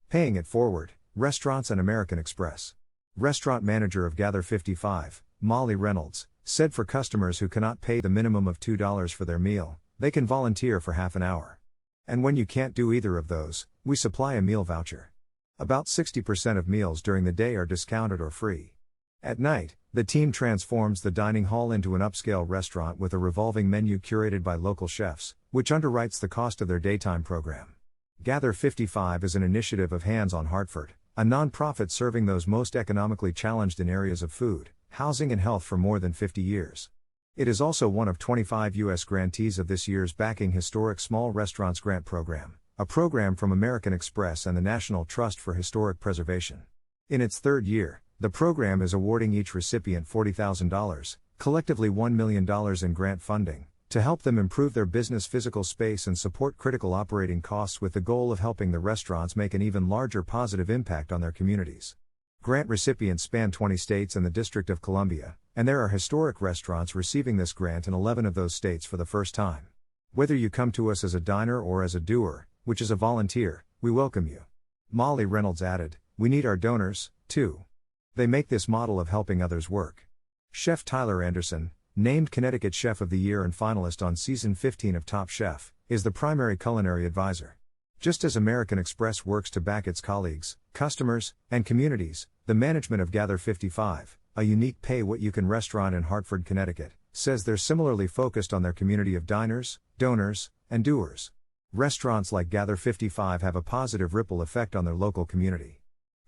Paying it forward, Restaurants and American Express. Restaurant manager of Gather 55, Molly Reynolds, said for customers who cannot pay the minimum of $2 for their meal, they can volunteer for half an hour. And when you can't do either of those, we supply a meal voucher. About 60% of meals during the day are discounted or free. At night, the team transforms the dining hall into an upscale restaurant with a revolving menu curated by local chefs, which underwrites the cost of their daytime program. Gather 55 is an initiative of Hands on Hartford, a non-profit serving those most economically challenged in areas of food, housing and health for more than 50 years. It is also one of 25 U.S. grantees of this year's Backing Historic Small Restaurants Grant Program, a program from American Express and the National Trust for Historic Preservation. In its third year, the program is awarding each recipient $40,000, collectively $1 million in grant funding, to help them improve their business physical space and support critical operating costs with the goal of helping the restaurants make an even larger positive impact on their communities. Grant recipients span 20 states and the District of Columbia, and there are historic restaurants receiving this grant in 11 of those states for the first time. Whether you come to us as a diner or as a doer, which is a volunteer, we welcome you. Molly Reynolds added, "We need our donors, too. They make this model of helping others work." Chef Tyler Anderson, named Connecticut Chef of the Year and finalist on Season 15 of Top Chef, is the primary culinary advisor. Just as American Express works to back its colleagues, customers, and communities, the management of Gather 55, a unique pay-what-you-can restaurant in Hartford, Connecticut, says they're similarly focused on their community of diners, donors, and doers. Restaurants like Gather 55 have a positive ripple effect on their local community.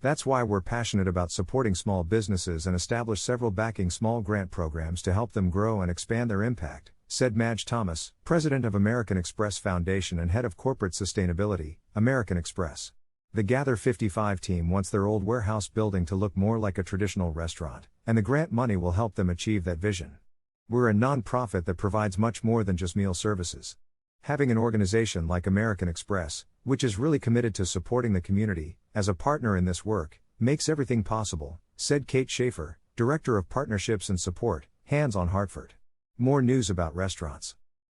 That's why we're passionate about supporting small businesses and establish several Backing Small grant programs to help them grow and expand their impact, said Madge Thomas, president of American Express Foundation and head of corporate sustainability, American Express. The Gather 55 team wants their old warehouse building to look more like a traditional restaurant, and the grant money will help them achieve that vision. We're a non-profit that provides much more than just meal services. Having an organization like American Express, which is really committed to supporting the community, as a partner in this work, makes everything possible, said Kate Schaefer, Director of Partnerships and Support, Hands on Hartford. More news about restaurants.